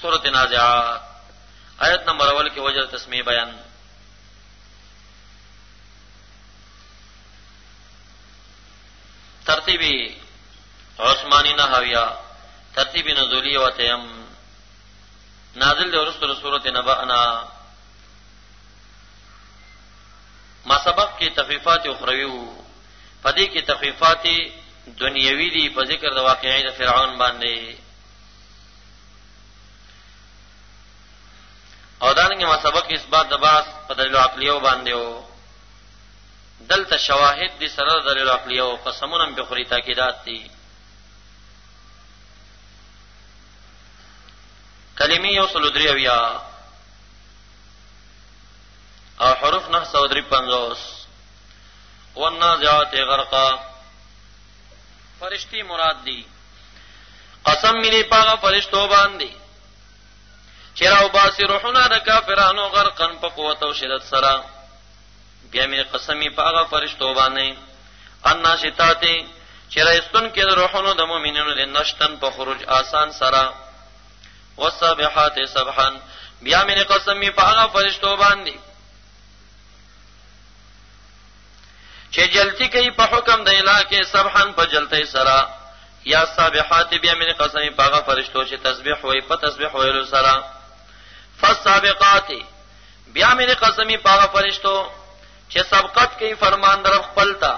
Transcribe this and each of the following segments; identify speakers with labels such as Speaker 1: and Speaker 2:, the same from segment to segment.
Speaker 1: سورۃ نازعات آیت نمبر اول کې وجه تسمیه بیان. ترتیبی عثمانی نحویہ ترتیبی نزولی و تیم نازل دے ورسول سورۃ نبأنا. ما سبق کی تخفیفات اخروی وو پدې کې تخفیفات دنیوی دي په ذکر د واقعې د فرعون باندې او دانګه ما سبق اثبات د باس په دلیل عقلیو باندې وو. دلته شواهد دي سره دلیل عقلیو قسمونه به خوري تاکیدات دي. کلمې یو سل دریویا او حروف 953 والنازعات غرقا فرشتي مراد دي. قسم ملي پاغه فرشتو باندې چراو باسی روحنا د کافرانو غرقن په قوت او شدت سره. بیا مې قسمی پاغه فرشتو باندې ان شتاته چرایستون کې د روحونو د مؤمنینو د نشتن په خروج آسان سره. والسابحات سبحا بیا مې قسمی پاغه فرشتو باندې چې جلتی کوي په حکم د الٰه کې سبحان په جلتی سره. یا سابحات بیا مې قسمی پاغه فرشتو چې تسبیح وای په تسبیح ویلو سره. فالسابقات بیا مې قسمی پاغه فرشتو چې سبقت کوي فرمان در خپل تا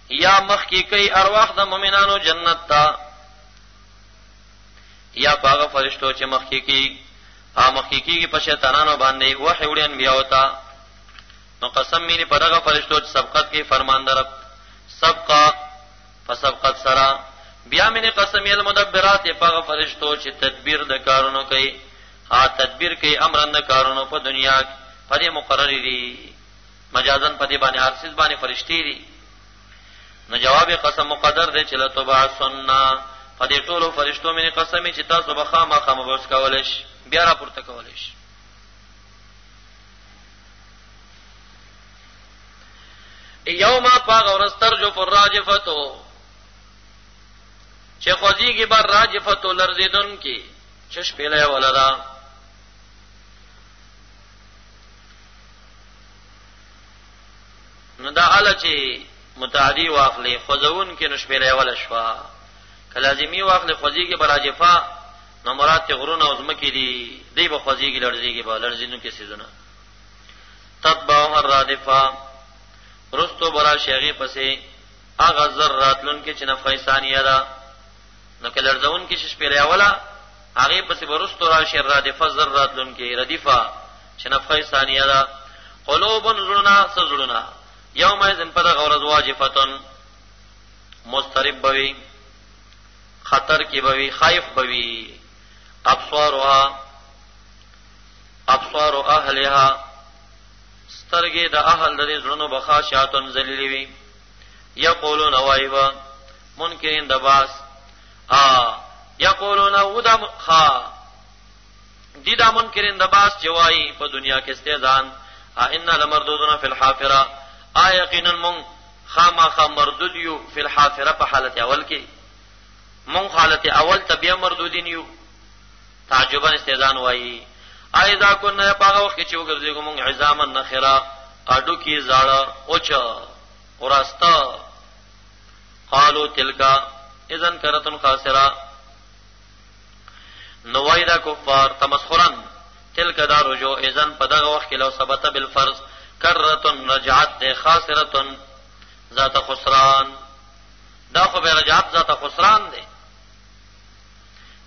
Speaker 1: یا مخ کی کوي ارواح د مؤمنانو جنت تا. یا پاغه فرشتو چې مخ کی کی په شیطانانو باندې وحی وړي انبیاء وتا. نو قسم مې په دغه فرشتو چې سبقت کوي فرمان در سبقا فسبقت سرا. بیا مې قسم یې المدبرات پاغه فرشتو چې تدبیر د کارونو کوي. تدبیر کوي امرند کارونو په دنیا په دې مقرر دي مجازن په دې باندې ارسیز باندې فرشتي دي. نو جواب قسم مقدر دی چې لتبع سننا په دې ټولو فرشتو مې قسم چې تاسو به خامخا مبوس کولش بیا را پورته کولش. یوم پاغ ورسترجف الراجفتو چې خوځيږي بر راجفتو لرزیدون کی چش پیله ولدا. نو دا اله چې متعدی واخلې خوځون کې نشپېلې ولا شوا کلازمی واخلې خوځيږي براجفا نو مراد ته غرونه او زمکې دي دی به خوځيږي لړزيږي به لړزینو کې سيزونه. تتبع الرادفه رستو برا شیغي پسې اغه ذراتلون کې چې نفع ثانیه ده. نو کلرزون کې شپېلې ولا هغه پسې ورستو را شر رادفه ذراتلون کې ردیفه چې نفع ثانیه ده. قلوب زړنا سزړنا یوم اذن پر غورز واجفتن مسترب بوي خطر کی بوي خائف بوي. ابصار اهلها سترګې د اهل د زړونو بخاشاتن ذلیلی وي. یقولون وایوا منکرین د باس یقولون ودم خا دي دا منکرین د باس چوي په دنیا کې استهزان. ان لمردودون فی الحافره یقینا من خامخا مردود یو فی الحافره په حالت اول کې من حالت اول تبیا مردودین یو. تعجبا استهزان وایي ایذا كنا پاغه وخت چې وګرځېګو مونږ عظاما نخرا اډو کې زاړه اوچا وراستا. قالو تلکا اذن کرتن خاسرا نوایدا کفار تمسخرن تلک دا رجوع اذن په دغه وخت کې لو ثبت بالفرض کرتن رجعت خاسرتن ذات خسران. دا خو به رجعت ذات خسران دی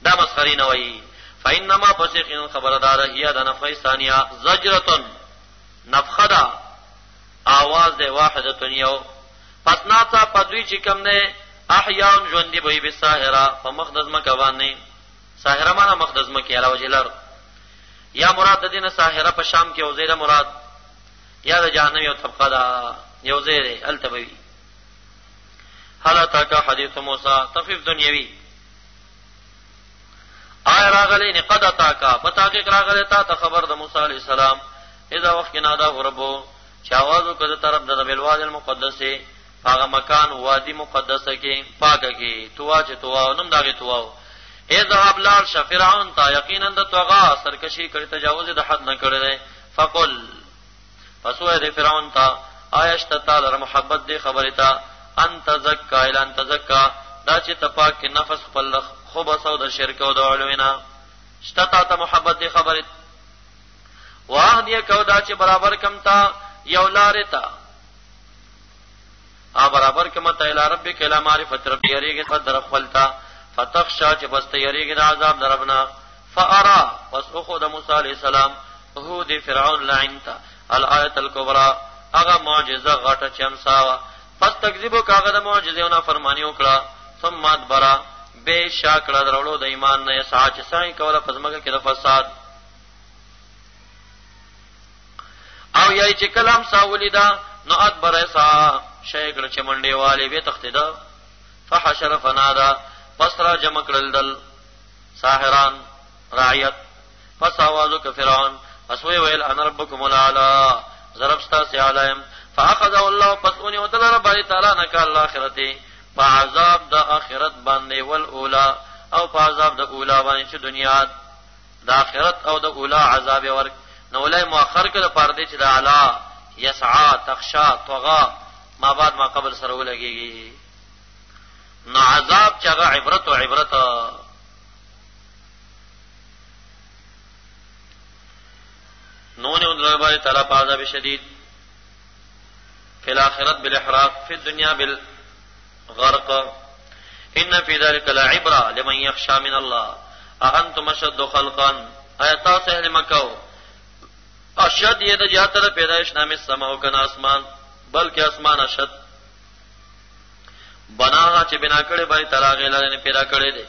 Speaker 1: دا مسخرین وایي. فإنما فسقين خبردار هي د نفخ ثانیه زجرتن نفخدا आवाज ده واحده یو پس ناڅه پدوی چې کوم نه احیان ژوند دی به ساحره په مقدس مکوانه. ساحره معنا مقدس مکه علاوه جلر یا مراد د دینه ساحره په شام کې او زیره مراد یا د جهنم یو طبقه دا یو زیره التبوی. حالتا کا حدیث موسی تخفیف دنیوی آیا راغلی نه قد اتاکا پتاکه راغلی تا خبر د موسی علی السلام اذا وقت نادا ربو چاوازو کده طرف د بالواد المقدس هغه مکان وادي مقدسه کې پاکه کې توا چې توا نوم داغه توا اذهب لال فرعون تا یقینا د توغا سرکشی کړي تجاوز د حد نه کړي فقل فسوه د فرعون تا آیشت تعالی محبت دی خبره تا انت زکا الا انت زکا دا چې تپاک نفس خپل خبث او د شرک او د علوینا شتا ته محبت دی خبره واه دی کو دا چې برابر کم تا یو لارې تا برابر کما ته الی ربک الی معرفت ربی یریږي قدر خپلتا فتخشا چې بس تیریږي د عذاب دربنا فارا پس اخو د موسی علیہ السلام هو دی فرعون لعنتا الایت الکبرى هغه معجزه غټه چمساوا پس تکذیب کاغه د معجزهونه فرمانی وکړه ثم ادبر به شاکړه درولو د ایمان نه ساعت سای کوله پزماګه کې د فساد او یای چې کلام ساولیدا نو ادبر سا شیکړه چې منډي والی به تختیدا فحشر فنادا پس را جمع کړل دل ساحران رعیت پس आवाजو ک فرعون پس ویل ان ربکم الاعلى ضربستا سی علایم فاخذ الله پسونی وتل رب تعالی نک الاخرته فعذاب د اخرت باندې والاولى او فعذاب د اولا باندې چې دنیا د اخرت او د اولا عذاب ورک نو لای مؤخر کړه پردې چې د اعلی یسعا تخشا طغا ما بعد ما قبل سره ولګيږي نو عذاب چې هغه عبرت او عبرت نون الله تعالی په عذاب شدید فی الاخرت بالاحراق فی الدنيا بالغرق ان فی ذلک لعبرة لمن یخشى من الله اانتم اشد خلقا ایت سهل مکو اشد یہ د جاتره پیدائش نامه سماو کنا اسمان بلکې اسمان اشد بناها چې بنا کړي باندې تراغه لاره پیدا کړي دي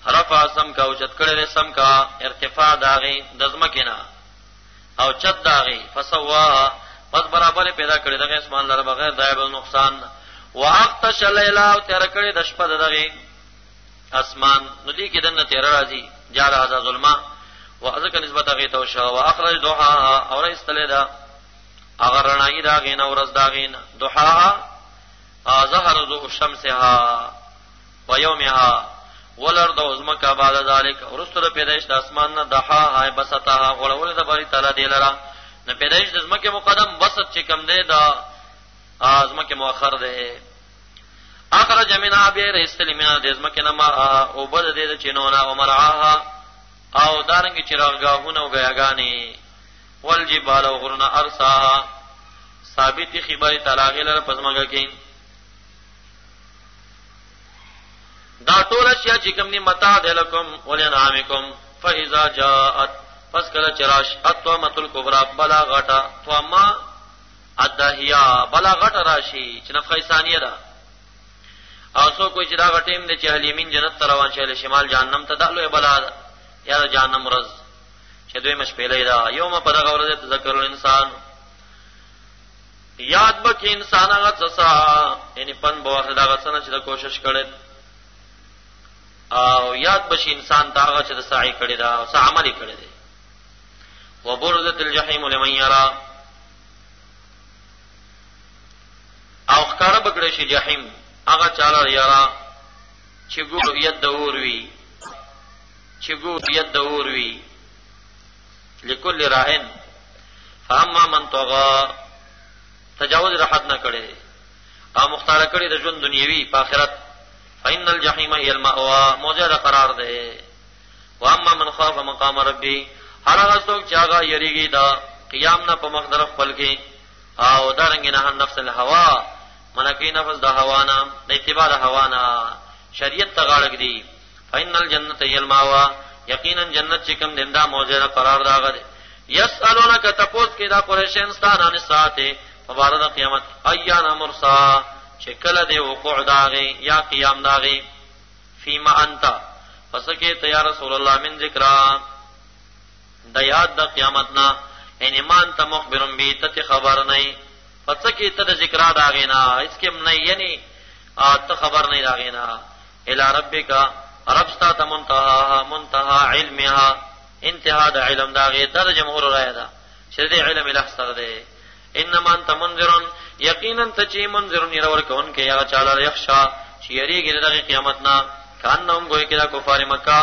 Speaker 1: رفع سم کا او چت کړي سم کا ارتفاع داغي دزمکینا او چت داغي فسوا پس برابر پیدا کړي دغه اسمان لاره بغیر دایب نقصان واختش الليلا او تر کړي د شپه دغه اسمان ندی کې دنه تیر راځي جال هذا ظلما واذک نسبت هغه تو شو واخرج دوحا اور استلیدا اگر رڼای داغي نو ورځ داغي دوحا ظهر ذو شمسها ويومها ولرد ازمکا بعد ذلك ورستر پیدائش د اسمان نه دحا هاي بسطها غړول د باری تعالی دی لرا نه پیدائش د ازمکه مقدم بسط چې کم دی دا ازمکه مؤخر دی اخرج منها بیر استلمنا د ازمکه نه ما او بد دی د چینونه او مرعاها او دارنګ چراغاهونه او غیاګانی والجبال وغرنا ارساها ثابت خبر تعالی لره پزماګه کین دا ټول اشیاء چې کوم نعمت دلکم ولنعامکم فاذا جاءت پس کله چراش اتومه الکبرى بلاغتا توما ادهیا بلاغت راشي چې نفخه ثانیه ده او سو کوئی چې دا غټیم د چهلیمین جنت ته روان شي شمال جهنم ته دالو بلا یا جهنم رز چې دوی مش پیلې دا یوم پر غورځه تذکر الانسان یاد بک انسان هغه څه یعنی پن بوخه دا غسنه چې د کوشش کړي او یاد بشي انسان ته هغه چې د سعی کړي دا او څه عملي کړي دي وبرزت الجحیم لمن یرا او ښکارا بکړي شي جحیم هغه چاله یرا چې ګور ید دور وی چې ګور ید دور وی لكل راهن فاما من طغى تجاوز رحت نه کړي او مختار کړي د ژوند دنیوي په آخرت فإن الجحیم هي المأوى موجه قرار ده واما من خاف مقام ربي هغه څوک چې هغه یریږي دا قیام نه په مقدر خپل کې او دارنګ نه نفس الهوا منکی نفس د هوا نه د اتباع د هوا نه شریعت تغاړک دی فإن الجنة هي المأوى یقینا جنت چې کوم دنده موجه قرار داغه ده یسالونک تپوس کې دا قریشین ستانه ساته فبارد قیامت ایانا مرسا شکل دے وقوع داغی یا قیام داغی فیما انتا پسکے تا یا رسول اللہ من ذکرہ دا یاد دا قیامتنا این ایمان تا مخبرن بی تا خبر نئی پسکے تا دا ذکرہ داغینا اس کے نئی یعنی تا خبر نئی داغینا الى ربکا ربستا تا منتہا علمها انتہا دا علم داغی در جمهور رائے دا شرد علم الہستر دے انما انت منذرن یقینا تچی منذرن يرور کون کې یا چاله یخشا چې یریږي د قیامت نا کانهم گوی کدا کفار مکہ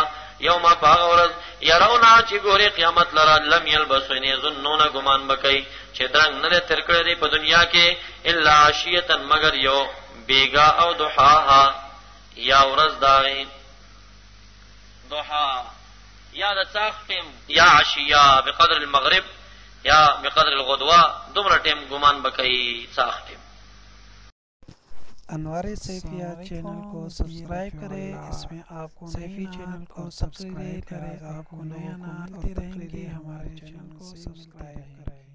Speaker 1: یوم پاغورز یرونا چې ګوري قیامت لرا لم یلبسوا یظنون گمان بکئی چې درنګ نه تر کړی دی په دنیا کې الا عشیه مگر یو بیگا او ضحاها یا ورځ داغی ضحا یا د ساختم یا عشیه بقدر المغرب یا بقدر الغدوه دومره ټیم ګمان بکئی ساختم.
Speaker 2: انوار سیفیہ چینل کو سبسکرائب کریں، اس میں آپ کو سیفی چینل کو سبسکرائب کریں، آپ کو نیا ملتے رہیں گے، ہمارے چینل کو سبسکرائب کریں.